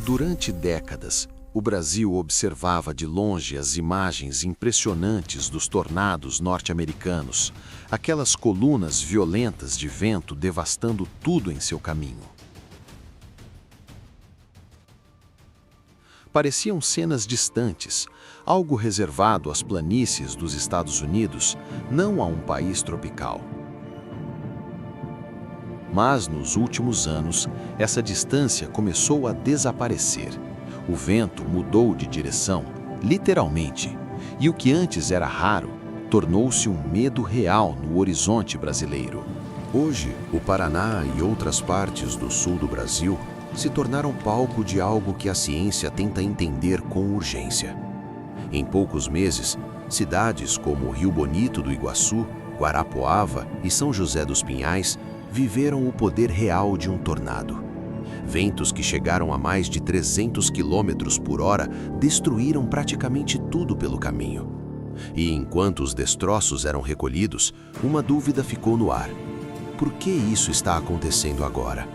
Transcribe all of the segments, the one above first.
Durante décadas, o Brasil observava de longe as imagens impressionantes dos tornados norte-americanos, aquelas colunas violentas de vento devastando tudo em seu caminho. Pareciam cenas distantes, algo reservado às planícies dos Estados Unidos, não a um país tropical. Mas, nos últimos anos, essa distância começou a desaparecer. O vento mudou de direção, literalmente, e o que antes era raro, tornou-se um medo real no horizonte brasileiro. Hoje, o Paraná e outras partes do sul do Brasil se tornaram palco de algo que a ciência tenta entender com urgência. Em poucos meses, cidades como Rio Bonito do Iguaçu, Guarapuava e São José dos Pinhais viveram o poder real de um tornado. Ventos que chegaram a mais de 300 km por hora destruíram praticamente tudo pelo caminho. E enquanto os destroços eram recolhidos, uma dúvida ficou no ar. Por que isso está acontecendo agora?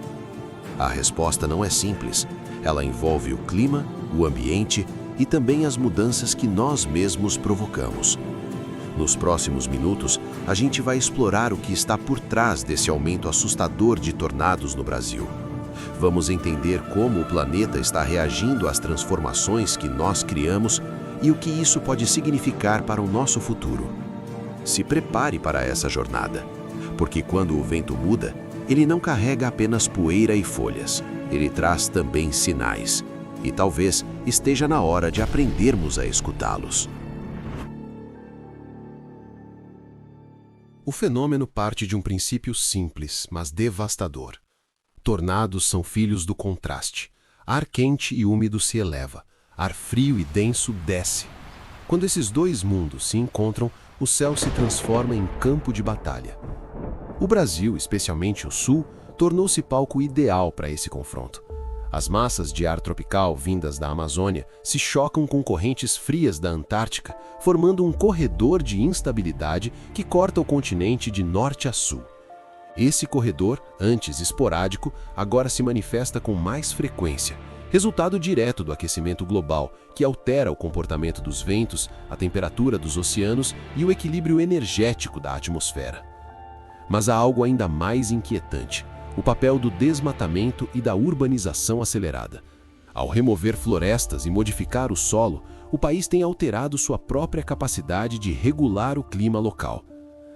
A resposta não é simples. Ela envolve o clima, o ambiente e também as mudanças que nós mesmos provocamos. Nos próximos minutos, a gente vai explorar o que está por trás desse aumento assustador de tornados no Brasil. Vamos entender como o planeta está reagindo às transformações que nós criamos e o que isso pode significar para o nosso futuro. Se prepare para essa jornada, porque quando o vento muda, ele não carrega apenas poeira e folhas, ele traz também sinais, e talvez esteja na hora de aprendermos a escutá-los. O fenômeno parte de um princípio simples, mas devastador. Tornados são filhos do contraste. Ar quente e úmido se eleva, ar frio e denso desce. Quando esses dois mundos se encontram, o céu se transforma em campo de batalha. O Brasil, especialmente o Sul, tornou-se palco ideal para esse confronto. As massas de ar tropical vindas da Amazônia se chocam com correntes frias da Antártica, formando um corredor de instabilidade que corta o continente de norte a sul. Esse corredor, antes esporádico, agora se manifesta com mais frequência, resultado direto do aquecimento global, que altera o comportamento dos ventos, a temperatura dos oceanos e o equilíbrio energético da atmosfera. Mas há algo ainda mais inquietante: o papel do desmatamento e da urbanização acelerada. Ao remover florestas e modificar o solo, o país tem alterado sua própria capacidade de regular o clima local.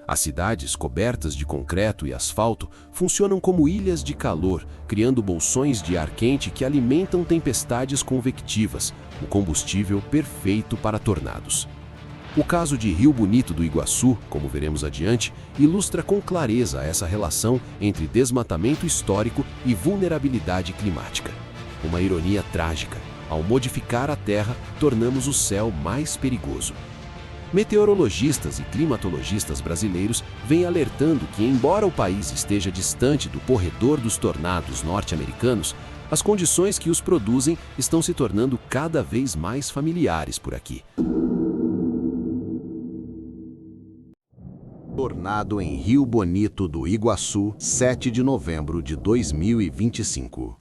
As cidades cobertas de concreto e asfalto funcionam como ilhas de calor, criando bolsões de ar quente que alimentam tempestades convectivas, o combustível perfeito para tornados. O caso de Rio Bonito do Iguaçu, como veremos adiante, ilustra com clareza essa relação entre desmatamento histórico e vulnerabilidade climática. Uma ironia trágica: ao modificar a terra, tornamos o céu mais perigoso. Meteorologistas e climatologistas brasileiros vêm alertando que, embora o país esteja distante do corredor dos tornados norte-americanos, as condições que os produzem estão se tornando cada vez mais familiares por aqui. Tornado em Rio Bonito do Iguaçu, 7 de novembro de 2025.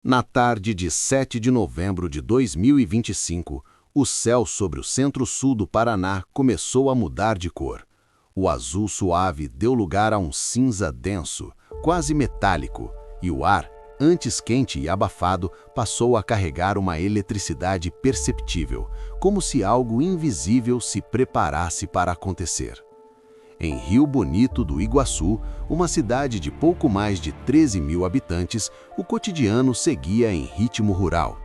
Na tarde de 7 de novembro de 2025, o céu sobre o centro-sul do Paraná começou a mudar de cor. O azul suave deu lugar a um cinza denso, quase metálico, e o ar, antes quente e abafado, passou a carregar uma eletricidade perceptível, como se algo invisível se preparasse para acontecer. Em Rio Bonito do Iguaçu, uma cidade de pouco mais de 13 mil habitantes, o cotidiano seguia em ritmo rural.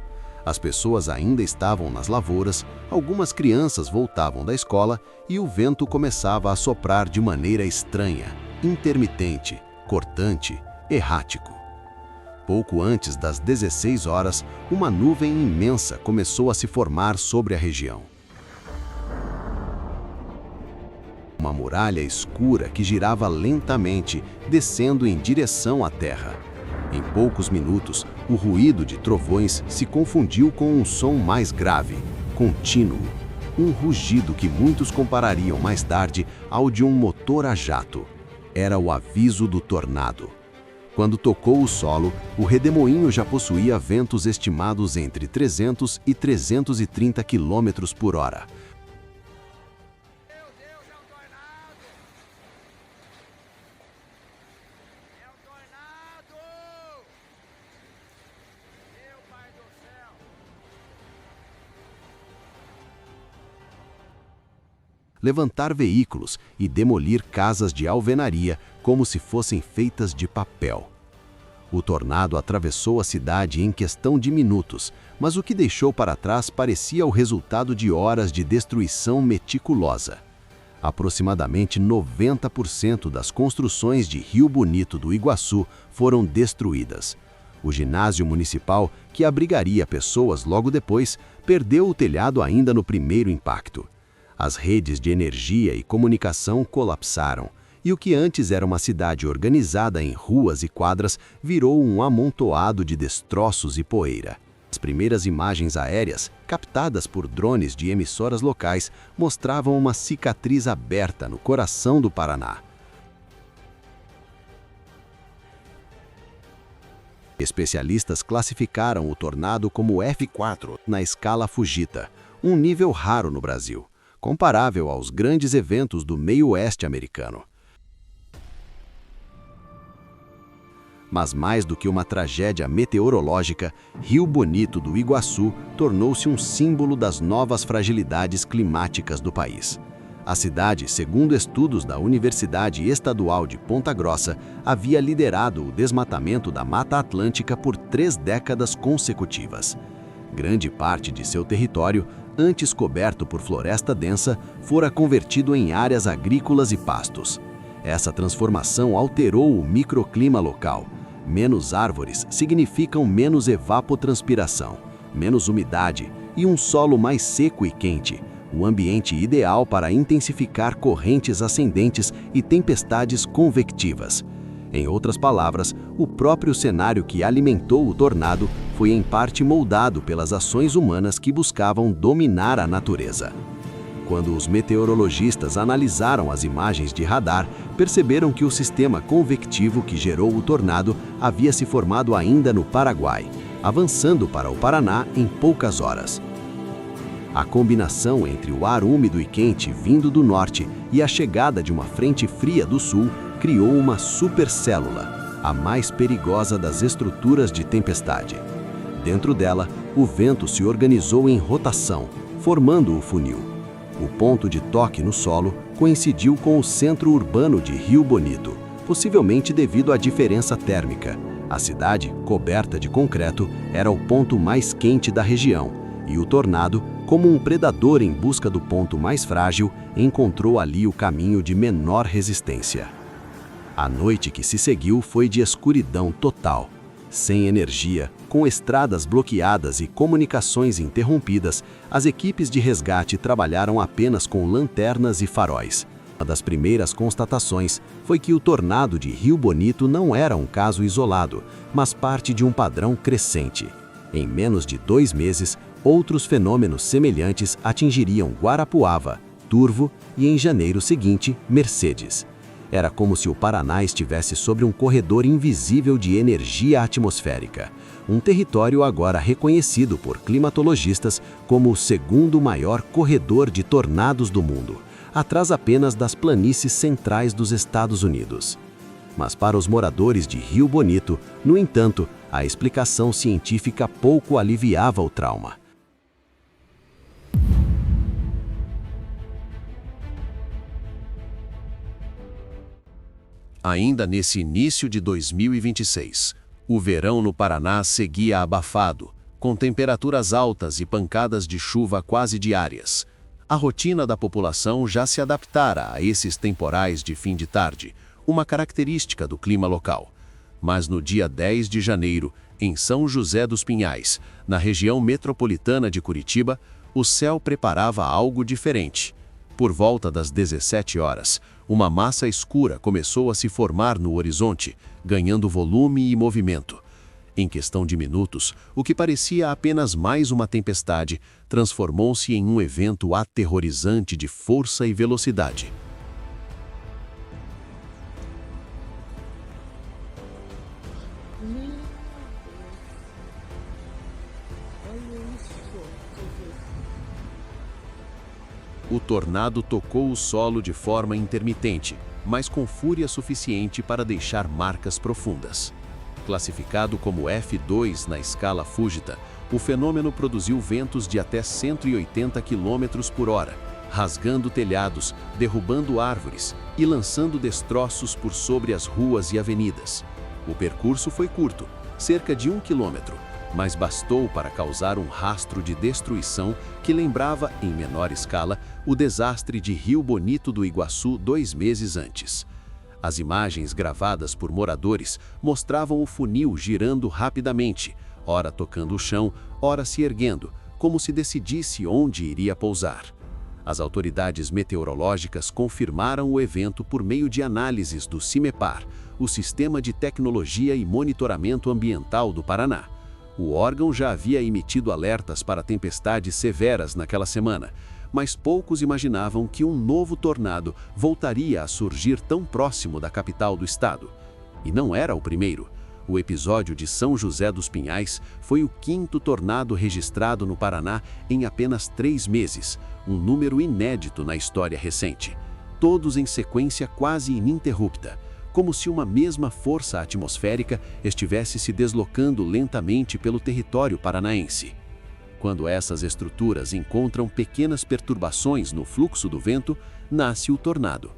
As pessoas ainda estavam nas lavouras, algumas crianças voltavam da escola e o vento começava a soprar de maneira estranha, intermitente, cortante, errático. Pouco antes das 16 horas, uma nuvem imensa começou a se formar sobre a região. Uma muralha escura que girava lentamente, descendo em direção à terra. Em poucos minutos, o ruído de trovões se confundiu com um som mais grave, contínuo, um rugido que muitos comparariam mais tarde ao de um motor a jato. Era o aviso do tornado. Quando tocou o solo, o redemoinho já possuía ventos estimados entre 300 e 330 km por hora. Levantar veículos e demolir casas de alvenaria como se fossem feitas de papel. O tornado atravessou a cidade em questão de minutos, mas o que deixou para trás parecia o resultado de horas de destruição meticulosa. Aproximadamente 90% das construções de Rio Bonito do Iguaçu foram destruídas. O ginásio municipal, que abrigaria pessoas logo depois, perdeu o telhado ainda no primeiro impacto. As redes de energia e comunicação colapsaram, e o que antes era uma cidade organizada em ruas e quadras virou um amontoado de destroços e poeira. As primeiras imagens aéreas, captadas por drones de emissoras locais, mostravam uma cicatriz aberta no coração do Paraná. Especialistas classificaram o tornado como F4 na escala Fujita, um nível raro no Brasil, comparável aos grandes eventos do meio-oeste americano. Mas mais do que uma tragédia meteorológica, Rio Bonito do Iguaçu tornou-se um símbolo das novas fragilidades climáticas do país. A cidade, segundo estudos da Universidade Estadual de Ponta Grossa, havia liderado o desmatamento da Mata Atlântica por 3 décadas consecutivas. Grande parte de seu território, antes coberto por floresta densa, fora convertido em áreas agrícolas e pastos. Essa transformação alterou o microclima local. Menos árvores significam menos evapotranspiração, menos umidade e um solo mais seco e quente, o ambiente ideal para intensificar correntes ascendentes e tempestades convectivas. Em outras palavras, o próprio cenário que alimentou o tornado foi em parte moldado pelas ações humanas que buscavam dominar a natureza. Quando os meteorologistas analisaram as imagens de radar, perceberam que o sistema convectivo que gerou o tornado havia se formado ainda no Paraguai, avançando para o Paraná em poucas horas. A combinação entre o ar úmido e quente vindo do norte e a chegada de uma frente fria do sul criou uma supercélula, a mais perigosa das estruturas de tempestade. Dentro dela, o vento se organizou em rotação, formando o funil. O ponto de toque no solo coincidiu com o centro urbano de Rio Bonito, possivelmente devido à diferença térmica. A cidade, coberta de concreto, era o ponto mais quente da região, e o tornado, como um predador em busca do ponto mais frágil, encontrou ali o caminho de menor resistência. A noite que se seguiu foi de escuridão total. Sem energia, com estradas bloqueadas e comunicações interrompidas, as equipes de resgate trabalharam apenas com lanternas e faróis. Uma das primeiras constatações foi que o tornado de Rio Bonito não era um caso isolado, mas parte de um padrão crescente. Em menos de 2 meses, outros fenômenos semelhantes atingiriam Guarapuava, Turvo e, em janeiro seguinte, Mercedes. Era como se o Paraná estivesse sobre um corredor invisível de energia atmosférica, um território agora reconhecido por climatologistas como o 2º maior corredor de tornados do mundo, atrás apenas das planícies centrais dos Estados Unidos. Mas para os moradores de Rio Bonito, no entanto, a explicação científica pouco aliviava o trauma. Ainda nesse início de 2026, o verão no Paraná seguia abafado, com temperaturas altas e pancadas de chuva quase diárias. A rotina da população já se adaptara a esses temporais de fim de tarde, uma característica do clima local. Mas no dia 10 de janeiro, em São José dos Pinhais, na região metropolitana de Curitiba, o céu preparava algo diferente. Por volta das 17 horas, uma massa escura começou a se formar no horizonte, ganhando volume e movimento. Em questão de minutos, o que parecia apenas mais uma tempestade transformou-se em um evento aterrorizante de força e velocidade. O tornado tocou o solo de forma intermitente, mas com fúria suficiente para deixar marcas profundas. Classificado como F2 na escala Fujita, o fenômeno produziu ventos de até 180 km por hora, rasgando telhados, derrubando árvores e lançando destroços por sobre as ruas e avenidas. O percurso foi curto, cerca de 1 quilômetro, mas bastou para causar um rastro de destruição que lembrava, em menor escala, o desastre de Rio Bonito do Iguaçu 2 meses antes. As imagens gravadas por moradores mostravam o funil girando rapidamente, ora tocando o chão, ora se erguendo, como se decidisse onde iria pousar. As autoridades meteorológicas confirmaram o evento por meio de análises do CIMEPAR, o Sistema de Tecnologia e Monitoramento Ambiental do Paraná. O órgão já havia emitido alertas para tempestades severas naquela semana, mas poucos imaginavam que um novo tornado voltaria a surgir tão próximo da capital do estado. E não era o primeiro. O episódio de São José dos Pinhais foi o 5º tornado registrado no Paraná em apenas 3 meses, um número inédito na história recente. Todos em sequência quase ininterrupta, como se uma mesma força atmosférica estivesse se deslocando lentamente pelo território paranaense. Quando essas estruturas encontram pequenas perturbações no fluxo do vento, nasce o tornado.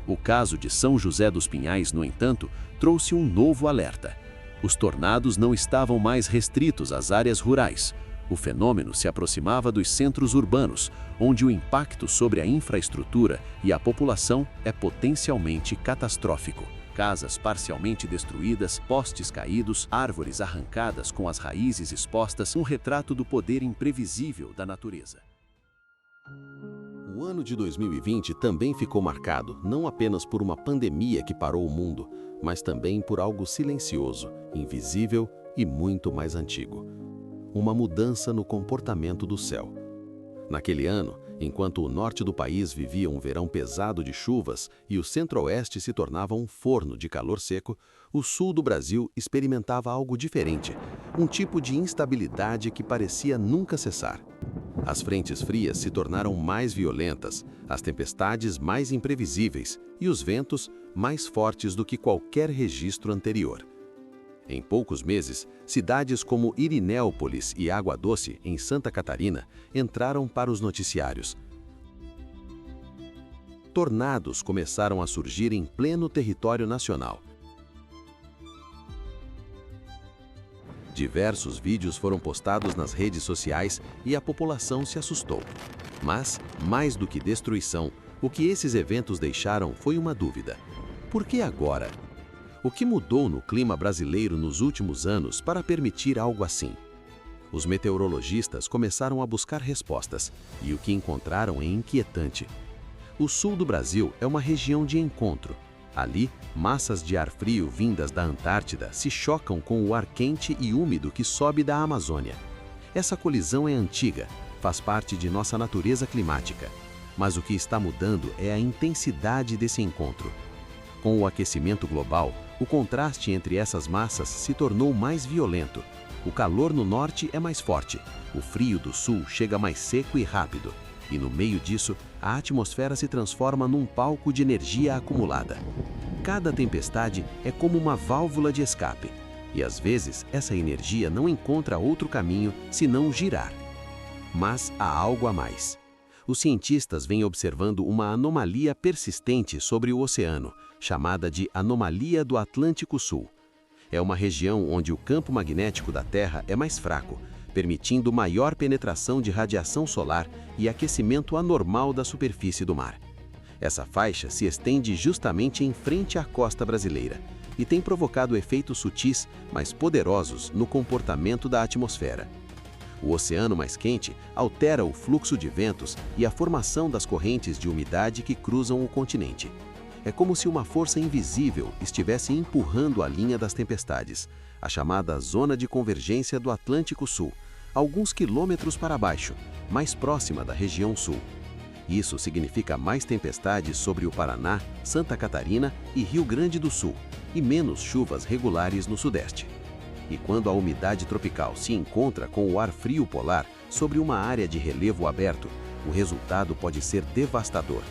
O caso de São José dos Pinhais, no entanto, trouxe um novo alerta. Os tornados não estavam mais restritos às áreas rurais. O fenômeno se aproximava dos centros urbanos, onde o impacto sobre a infraestrutura e a população é potencialmente catastrófico. Casas parcialmente destruídas, postes caídos, árvores arrancadas com as raízes expostas, um retrato do poder imprevisível da natureza. O ano de 2020 também ficou marcado não apenas por uma pandemia que parou o mundo, mas também por algo silencioso, invisível e muito mais antigo. Uma mudança no comportamento do céu. Naquele ano, enquanto o norte do país vivia um verão pesado de chuvas e o centro-oeste se tornava um forno de calor seco, o sul do Brasil experimentava algo diferente, um tipo de instabilidade que parecia nunca cessar. As frentes frias se tornaram mais violentas, as tempestades mais imprevisíveis e os ventos mais fortes do que qualquer registro anterior. Em poucos meses, cidades como Irinéupolis e Água Doce, em Santa Catarina, entraram para os noticiários. Tornados começaram a surgir em pleno território nacional. Diversos vídeos foram postados nas redes sociais e a população se assustou. Mas, mais do que destruição, o que esses eventos deixaram foi uma dúvida. Por que agora? O que mudou no clima brasileiro nos últimos anos para permitir algo assim? Os meteorologistas começaram a buscar respostas, e o que encontraram é inquietante. O sul do Brasil é uma região de encontro. Ali, massas de ar frio vindas da Antártida se chocam com o ar quente e úmido que sobe da Amazônia. Essa colisão é antiga, faz parte de nossa natureza climática. Mas o que está mudando é a intensidade desse encontro. Com o aquecimento global, o contraste entre essas massas se tornou mais violento. O calor no norte é mais forte, o frio do sul chega mais seco e rápido. E no meio disso, a atmosfera se transforma num palco de energia acumulada. Cada tempestade é como uma válvula de escape, e às vezes essa energia não encontra outro caminho senão girar. Mas há algo a mais. Os cientistas vêm observando uma anomalia persistente sobre o oceano, chamada de Anomalia do Atlântico Sul. É uma região onde o campo magnético da Terra é mais fraco, permitindo maior penetração de radiação solar e aquecimento anormal da superfície do mar. Essa faixa se estende justamente em frente à costa brasileira e tem provocado efeitos sutis, mas poderosos no comportamento da atmosfera. O oceano mais quente altera o fluxo de ventos e a formação das correntes de umidade que cruzam o continente. É como se uma força invisível estivesse empurrando a linha das tempestades, a chamada Zona de Convergência do Atlântico Sul, alguns quilômetros para baixo, mais próxima da região sul. Isso significa mais tempestades sobre o Paraná, Santa Catarina e Rio Grande do Sul, e menos chuvas regulares no sudeste. E quando a umidade tropical se encontra com o ar frio polar, sobre uma área de relevo aberto, o resultado pode ser devastador.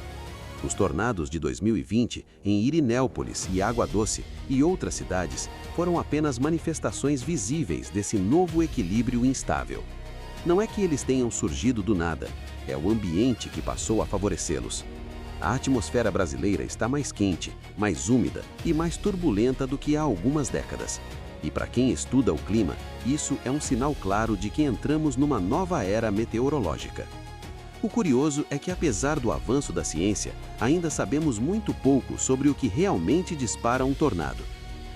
Os tornados de 2020 em Irinépolis e Água Doce e outras cidades foram apenas manifestações visíveis desse novo equilíbrio instável. Não é que eles tenham surgido do nada, é o ambiente que passou a favorecê-los. A atmosfera brasileira está mais quente, mais úmida e mais turbulenta do que há algumas décadas. E para quem estuda o clima, isso é um sinal claro de que entramos numa nova era meteorológica. O curioso é que, apesar do avanço da ciência, ainda sabemos muito pouco sobre o que realmente dispara um tornado.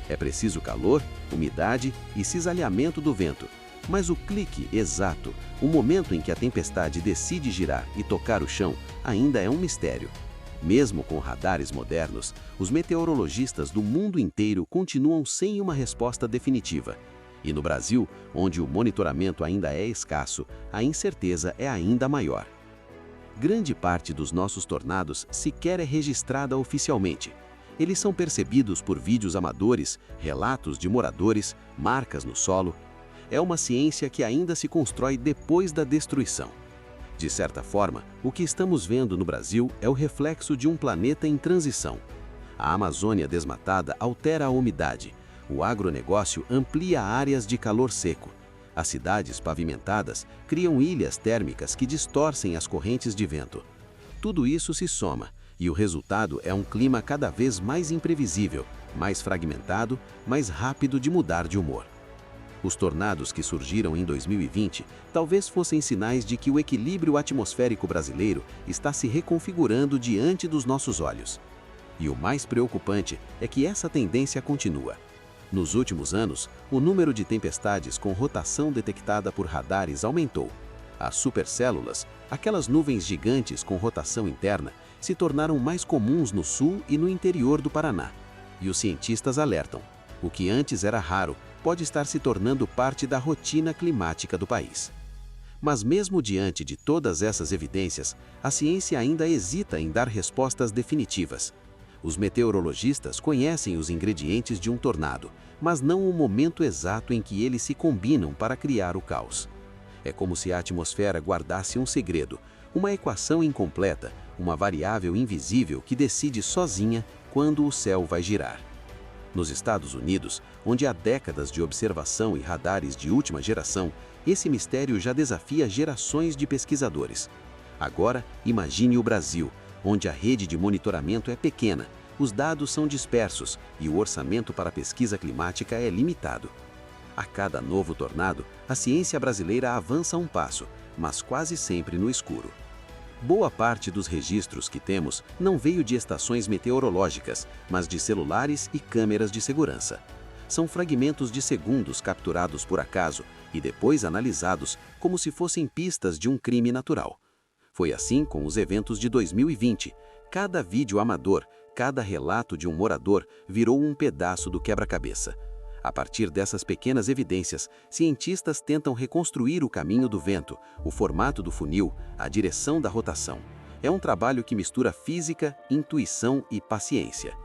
É preciso calor, umidade e cisalhamento do vento. Mas o clique exato, o momento em que a tempestade decide girar e tocar o chão, ainda é um mistério. Mesmo com radares modernos, os meteorologistas do mundo inteiro continuam sem uma resposta definitiva. E no Brasil, onde o monitoramento ainda é escasso, a incerteza é ainda maior. Grande parte dos nossos tornados sequer é registrada oficialmente. Eles são percebidos por vídeos amadores, relatos de moradores, marcas no solo. É uma ciência que ainda se constrói depois da destruição. De certa forma, o que estamos vendo no Brasil é o reflexo de um planeta em transição. A Amazônia desmatada altera a umidade. O agronegócio amplia áreas de calor seco. As cidades pavimentadas criam ilhas térmicas que distorcem as correntes de vento. Tudo isso se soma, e o resultado é um clima cada vez mais imprevisível, mais fragmentado, mais rápido de mudar de humor. Os tornados que surgiram em 2020 talvez fossem sinais de que o equilíbrio atmosférico brasileiro está se reconfigurando diante dos nossos olhos. E o mais preocupante é que essa tendência continua. Nos últimos anos, o número de tempestades com rotação detectada por radares aumentou. As supercélulas, aquelas nuvens gigantes com rotação interna, se tornaram mais comuns no sul e no interior do Paraná. E os cientistas alertam: o que antes era raro pode estar se tornando parte da rotina climática do país. Mas mesmo diante de todas essas evidências, a ciência ainda hesita em dar respostas definitivas. Os meteorologistas conhecem os ingredientes de um tornado, mas não o momento exato em que eles se combinam para criar o caos. É como se a atmosfera guardasse um segredo, uma equação incompleta, uma variável invisível que decide sozinha quando o céu vai girar. Nos Estados Unidos, onde há décadas de observação e radares de última geração, esse mistério já desafia gerações de pesquisadores. Agora, imagine o Brasil, onde a rede de monitoramento é pequena, os dados são dispersos e o orçamento para a pesquisa climática é limitado. A cada novo tornado, a ciência brasileira avança um passo, mas quase sempre no escuro. Boa parte dos registros que temos não veio de estações meteorológicas, mas de celulares e câmeras de segurança. São fragmentos de segundos capturados por acaso e depois analisados como se fossem pistas de um crime natural. Foi assim com os eventos de 2020. Cada vídeo amador, cada relato de um morador virou um pedaço do quebra-cabeça. A partir dessas pequenas evidências, cientistas tentam reconstruir o caminho do vento, o formato do funil, a direção da rotação. É um trabalho que mistura física, intuição e paciência.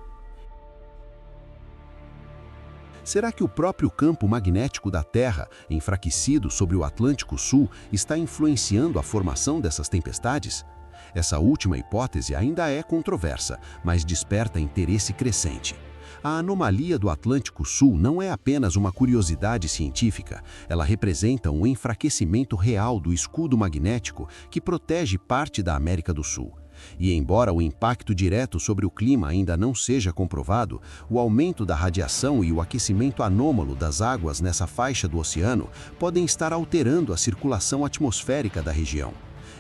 Será que o próprio campo magnético da Terra, enfraquecido sobre o Atlântico Sul, está influenciando a formação dessas tempestades? Essa última hipótese ainda é controversa, mas desperta interesse crescente. A anomalia do Atlântico Sul não é apenas uma curiosidade científica, ela representa um enfraquecimento real do escudo magnético que protege parte da América do Sul. E embora o impacto direto sobre o clima ainda não seja comprovado, o aumento da radiação e o aquecimento anômalo das águas nessa faixa do oceano podem estar alterando a circulação atmosférica da região.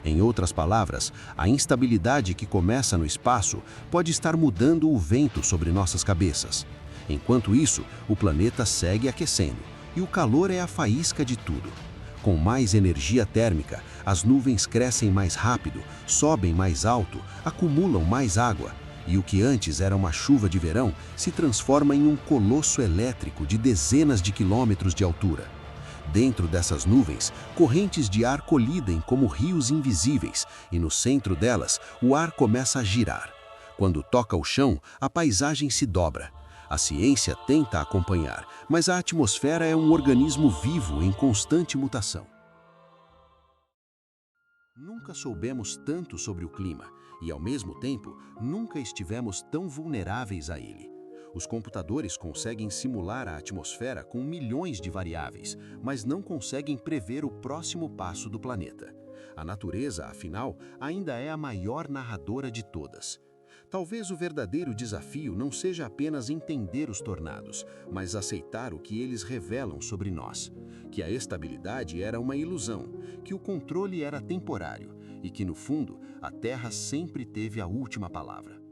Em outras palavras, a instabilidade que começa no espaço pode estar mudando o vento sobre nossas cabeças. Enquanto isso, o planeta segue aquecendo, e o calor é a faísca de tudo. Com mais energia térmica, as nuvens crescem mais rápido, sobem mais alto, acumulam mais água, e o que antes era uma chuva de verão se transforma em um colosso elétrico de dezenas de quilômetros de altura. Dentro dessas nuvens, correntes de ar colidem como rios invisíveis, e no centro delas, o ar começa a girar. Quando toca o chão, a paisagem se dobra. A ciência tenta acompanhar, mas a atmosfera é um organismo vivo em constante mutação. Nunca soubemos tanto sobre o clima e, ao mesmo tempo, nunca estivemos tão vulneráveis a ele. Os computadores conseguem simular a atmosfera com milhões de variáveis, mas não conseguem prever o próximo passo do planeta. A natureza, afinal, ainda é a maior narradora de todas. Talvez o verdadeiro desafio não seja apenas entender os tornados, mas aceitar o que eles revelam sobre nós. Que a estabilidade era uma ilusão, que o controle era temporário e que, no fundo, a Terra sempre teve a última palavra.